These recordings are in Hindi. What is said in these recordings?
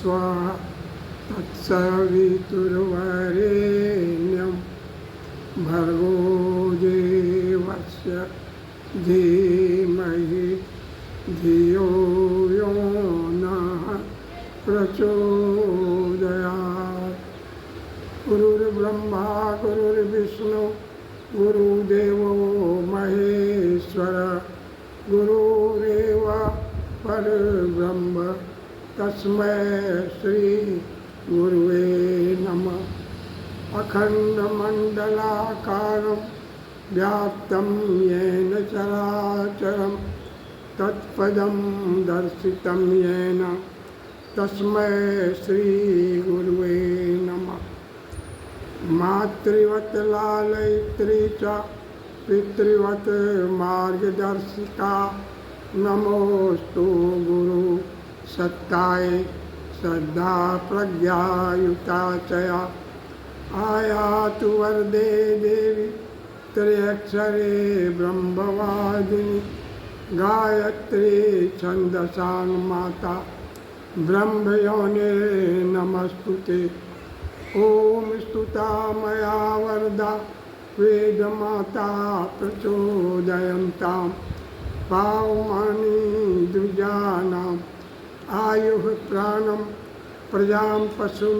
स्वाहा तत्सवितुर्वरेण्यं भर्गो देवस्य धीमहि धियो यो नः प्रचोदयात्। गुरुर्ब्रह्मा गुरुर्विष्णु गुरुदेवो महेश्वर गुरुरेव परब्रह्म तस्मै श्री गुरुवे नमः। अखण्डमण्डलाकारं व्याप्तं येन चराचरं तत्पदं दर्शितं येन तस्मै श्री गुरुवे नमः। मातृवत् लालयित्री च पितृवत् मार्गदर्शिका नमोस्तु गुरु सत्ताय श्रद्धा प्रज्ञायुता चया आयातु वरदे देवी त्र्यक्षरे ब्रह्मवादिनी गायत्री छन्दसां माता ब्रह्मयोने नमस्तुते। ओम स्तुता मया वरदा वेदमाता प्रचोदयन्तां पावमानि द्विजानाम् आयुः प्राणं प्रजां पशुं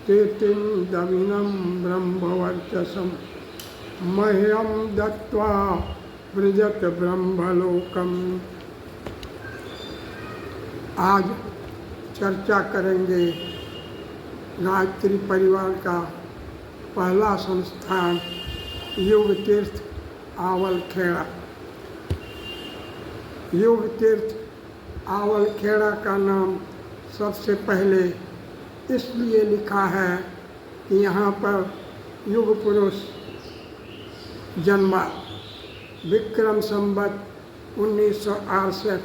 कीर्तिं दविनं ब्रह्मवर्चसं मह्यं दत्त्वा व्रजत ब्रह्मलोकम्। आज चर्चा करेंगे गायत्री परिवार का पहला संस्थान युग तीर्थ आवलखेड़ा। युग तीर्थ आवलखेड़ा का नाम सबसे पहले इसलिए लिखा है कि यहाँ पर युग पुरुष जन्मा। विक्रम संवत 1968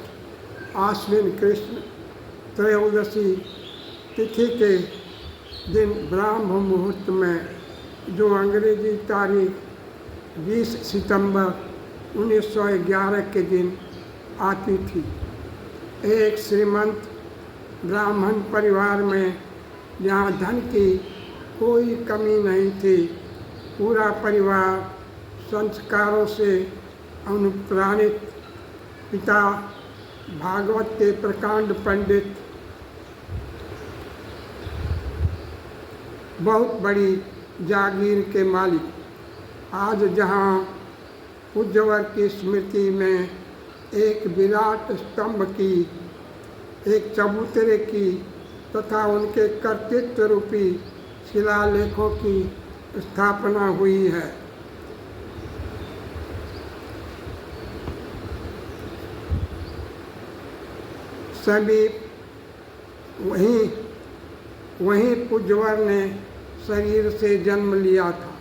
आश्विन कृष्ण त्रयोदशी तिथि के दिन ब्राह्म मुहूर्त में, जो अंग्रेजी तारीख 20 सितंबर 1911 के दिन आती थी, एक श्रीमंत ब्राह्मण परिवार में जहाँ धन की कोई कमी नहीं थी, पूरा परिवार संस्कारों से अनुप्राणित पिता भागवत के प्रकांड पंडित बहुत बड़ी जागीर के मालिक आज जहाँ पूज्यवर की स्मृति में एक विराट स्तंभ की, एक चबूतरे की तथा उनके कर्तृत्व रूपी शिलालेखों की स्थापना हुई है। समीप वहीं पूज्यवर ने शरीर से जन्म लिया था।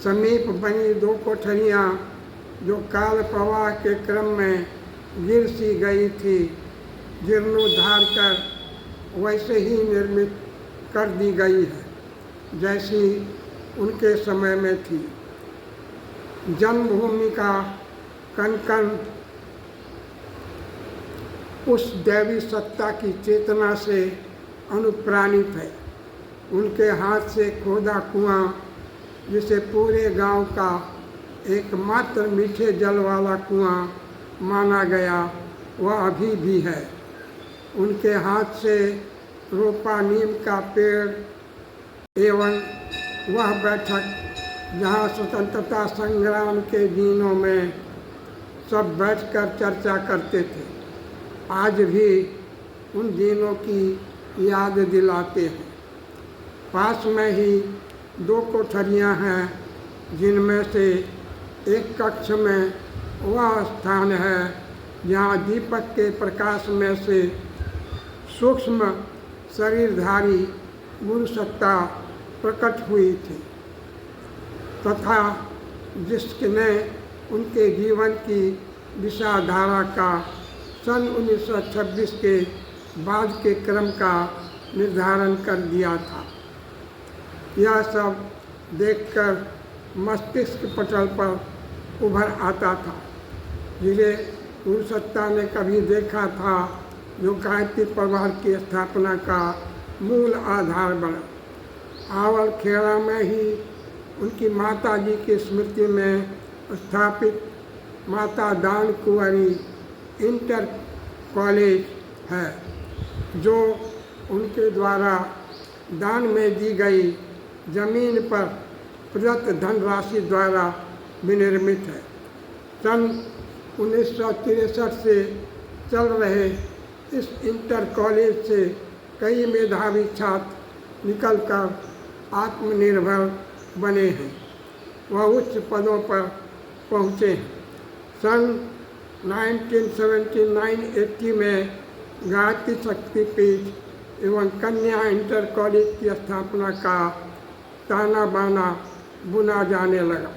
समीप बनी 2 कोठरियाँ जो काल प्रवाह के क्रम में गिर सी गई थी, जीर्णोद्धार कर वैसे ही निर्मित कर दी गई है जैसी उनके समय में थी। जन्मभूमि का कण-कण उस दैवी सत्ता की चेतना से अनुप्राणित है। उनके हाथ से खोदा कुआं, जिसे पूरे गांव का एकमात्र मीठे जल वाला कुआं माना गया, वह अभी भी है। उनके हाथ से रोपा नीम का पेड़ एवं वह बैठक जहाँ स्वतंत्रता संग्राम के दिनों में सब बैठकर चर्चा करते थे, आज भी उन दिनों की याद दिलाते हैं। पास में ही 2 कोठरियाँ हैं, जिनमें से एक कक्ष में वह स्थान है जहाँ दीपक के प्रकाश में से सूक्ष्म शरीरधारी गुरु सत्ता प्रकट हुई थी तथा जिसने उनके जीवन की दिशा धारा का सन 1926 के बाद के क्रम का निर्धारण कर दिया था। यह सब देखकर मस्तिष्क पटल पर उभर आता था। जिसे गुरु सत्ता ने कभी देखा था जो गायत्री परिवार की स्थापना का मूल आधार बना। आवल खेड़ा में ही उनकी माता जी की स्मृति में स्थापित माता दान कुंवरी इंटर कॉलेज है, जो उनके द्वारा दान में दी गई जमीन पर प्रदत्त धनराशि द्वारा विनिर्मित है। सन 1963 से चल रहे इस इंटर कॉलेज से कई मेधावी छात्र निकलकर आत्मनिर्भर बने हैं, वह उच्च पदों पर पहुँचे हैं। सन 1979-80 में गायत्री शक्तिपीठ एवं कन्या इंटर कॉलेज की स्थापना का ताना बाना बुना जाने लगा,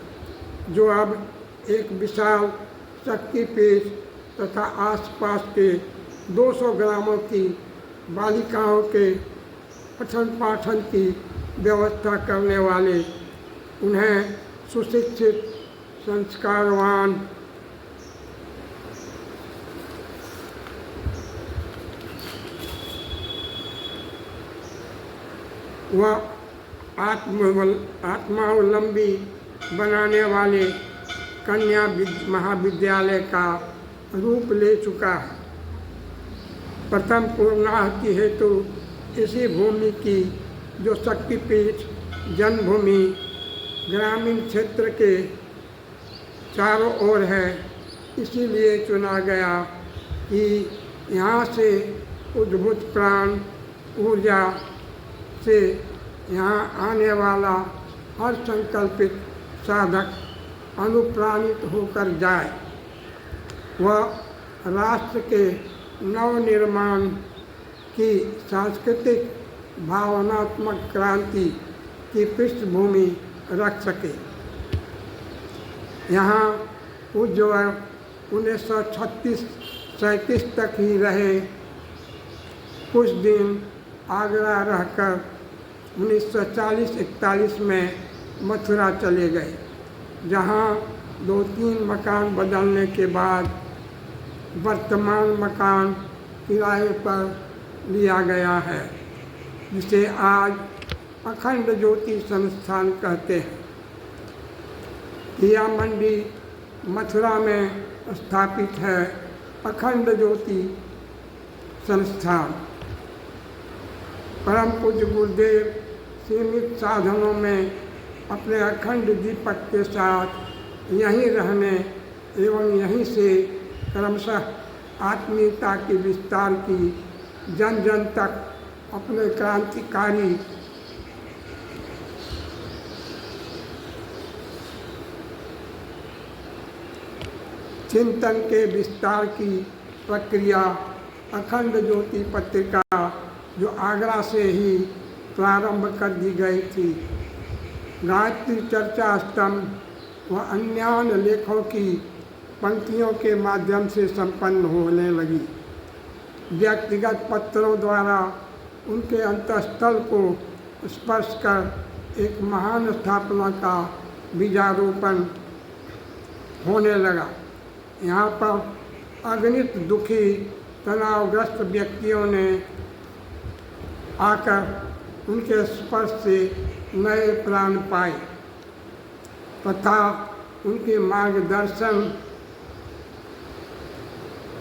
जो अब एक विशाल शक्तिपीठ तथा आसपास के 200 ग्रामों की बालिकाओं के पठन पाठन की व्यवस्था करने वाले, उन्हें सुशिक्षित, संस्कारवान व आत्मावलंबी बनाने वाले कन्या महाविद्यालय का रूप ले चुका है। प्रथम पूर्णाहुति हेतु इसी भूमि की, जो शक्तिपीठ जन्मभूमि ग्रामीण क्षेत्र के चारों ओर है, इसीलिए चुना गया कि यहाँ से उद्भूत प्राण ऊर्जा से यहाँ आने वाला हर संकल्पित साधक अनुप्राणित होकर जाए, वह राष्ट्र के नवनिर्माण की सांस्कृतिक भावनात्मक क्रांति की पृष्ठभूमि रख सके। यहाँ उज्ज्वल 1936-37 तक ही रहे। कुछ दिन आगरा रहकर 1940-41 में मथुरा चले गए, जहाँ 2-3 मकान बदलने के बाद वर्तमान मकान किराए पर लिया गया है, जिसे आज अखंड ज्योति संस्थान कहते हैं। हिया मंडी मथुरा में स्थापित है अखंड ज्योति संस्थान। परम पूज्य गुरुदेव सीमित साधनों में अपने अखंड दीपक के साथ यहीं रहने एवं यहीं से क्रमशः आत्मीयता के विस्तार की जन जन तक अपने क्रांतिकारी चिंतन के विस्तार की प्रक्रिया अखंड ज्योति पत्रिका, जो आगरा से ही प्रारंभ कर दी गई थी, गायत्री चर्चा स्तंभ व अन्य लेखों की पंक्तियों के माध्यम से संपन्न होने लगी। व्यक्तिगत पत्रों द्वारा उनके अंतःस्थल को स्पर्श कर एक महान स्थापना का बीजारोपण होने लगा। यहाँ पर अगणित दुखी तनावग्रस्त व्यक्तियों ने आकर उनके स्पर्श से नए प्राण पाए तथा उनके मार्गदर्शन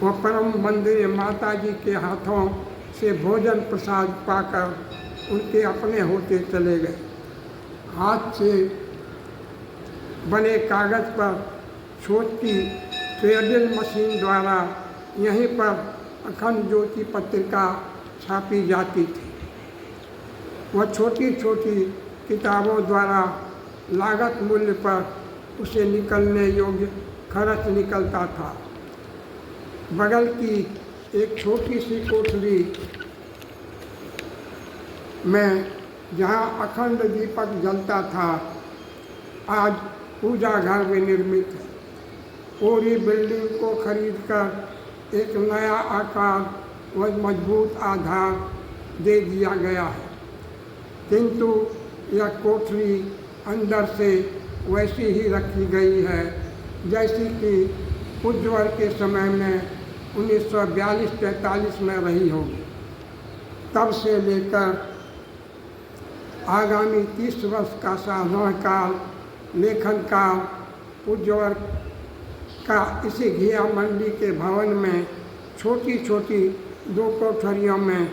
व परम वंदनीय माता जी के हाथों से भोजन प्रसाद पाकर उनके अपने होते चले गए। हाथ से बने कागज़ पर छोटी ट्रेडल मशीन द्वारा यहीं पर अखंड ज्योति पत्रिका छापी जाती थी। वह छोटी छोटी किताबों द्वारा लागत मूल्य पर उसे निकलने योग्य खर्च निकलता था। बगल की एक छोटी सी कोठरी में जहाँ अखंड दीपक जलता था, आज पूजा घर में निर्मित है। पूरी बिल्डिंग को खरीदकर एक नया आकार व मजबूत आधार दे दिया गया है, किंतु यह कोठरी अंदर से वैसी ही रखी गई है जैसी कि उज्ज्वल के समय में 1942-43 में रही होगी। तब से लेकर आगामी 30 वर्ष का साधना काल, लेखन काल पूज्यवर का इसी घिया मंडी के भवन में छोटी छोटी 2 कोठरियों में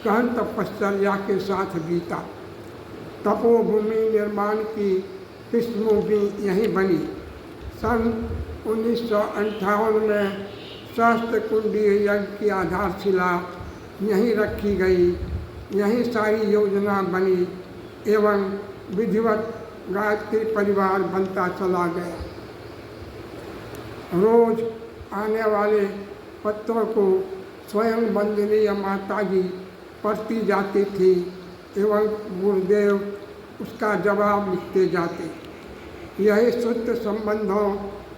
गहन तपश्चर्या के साथ बीता। तपोभूमि निर्माण की पृष्ठभूमि यहीं बनी। सन 1958 में सहस्त्र कुंडीय यज्ञ की आधारशिला यहीं रखी गई। यहीं सारी योजना बनी एवं विधिवत गायत्री परिवार बनता चला गया। रोज आने वाले पत्रों को स्वयं वंदनीय माताजी पढ़ती जाती थी एवं गुरुदेव उसका जवाब लिखते जाते। यही शुद्ध संबंधों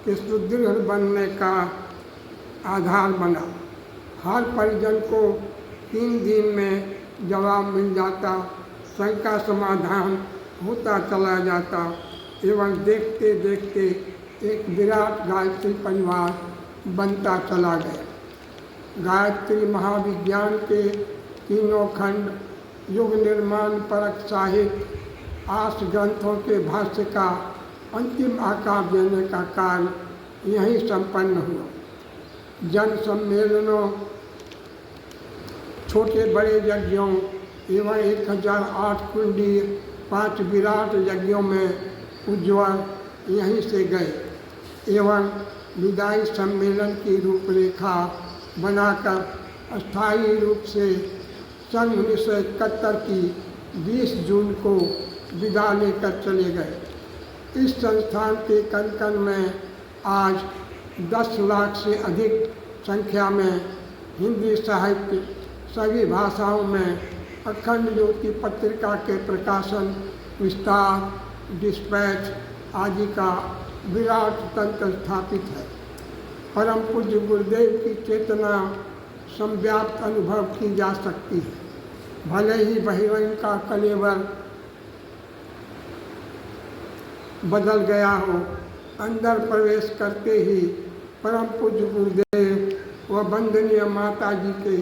के सुदृढ़ बनने का आधार बना। हर परिजन को 3 दिन में जवाब मिल जाता, शंका समाधान होता चला जाता एवं देखते देखते एक विराट गायत्री परिवार बनता चला गया। गायत्री महाविज्ञान के तीनों खंड, युग निर्माण परक साहित्य, आस ग्रंथों के भाष्य का अंतिम आकार देने का कार्य यहीं संपन्न हुआ। जन सम्मेलनों, छोटे बड़े यज्ञों एवं 1008 कुंडी 5 विराट यज्ञों में उज्ज्वल यहीं से गए एवं विदाई सम्मेलन की रूपरेखा बनाकर अस्थायी रूप से सन 1971 की 20 जून को विदा लेकर चले गए। इस संस्थान के कण कण में आज 10 लाख से अधिक संख्या में हिंदी साहित्य, सभी भाषाओं में अखंड ज्योति पत्रिका के प्रकाशन, विस्तार, डिस्पैच आदि का विराट तंत्र स्थापित है। परम पूज्य गुरुदेव की चेतना संव्याप्त अनुभव की जा सकती है। भले ही बहिरंग का कलेवर बदल गया हो, अंदर प्रवेश करते ही परम पूज्य गुरुदेव व वंदनीय माता जी के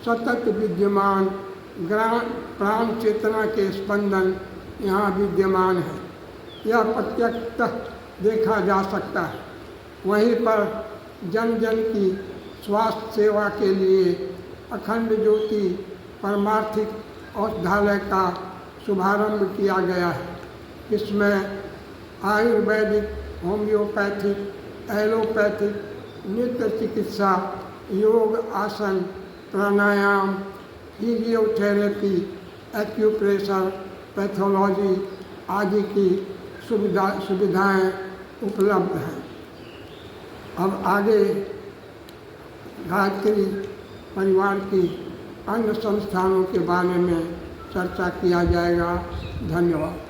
सतत विद्यमान प्राण चेतना के स्पंदन यहाँ विद्यमान है। यह प्रत्यक्षतः देखा जा सकता है। वहीं पर जन जन की स्वास्थ्य सेवा के लिए अखंड ज्योति परमार्थिक औषधालय का शुभारंभ किया गया है। इसमें आयुर्वेदिक, होम्योपैथिक, एलोपैथिक, नेत्र चिकित्सा, योग, आसन, प्राणायाम, फिजियोथेरेपी, एक्यूप्रेशर, पैथोलॉजी आदि की सुविधाएं उपलब्ध हैं। अब आगे गायत्री परिवार की अन्य संस्थानों के बारे में चर्चा किया जाएगा। धन्यवाद।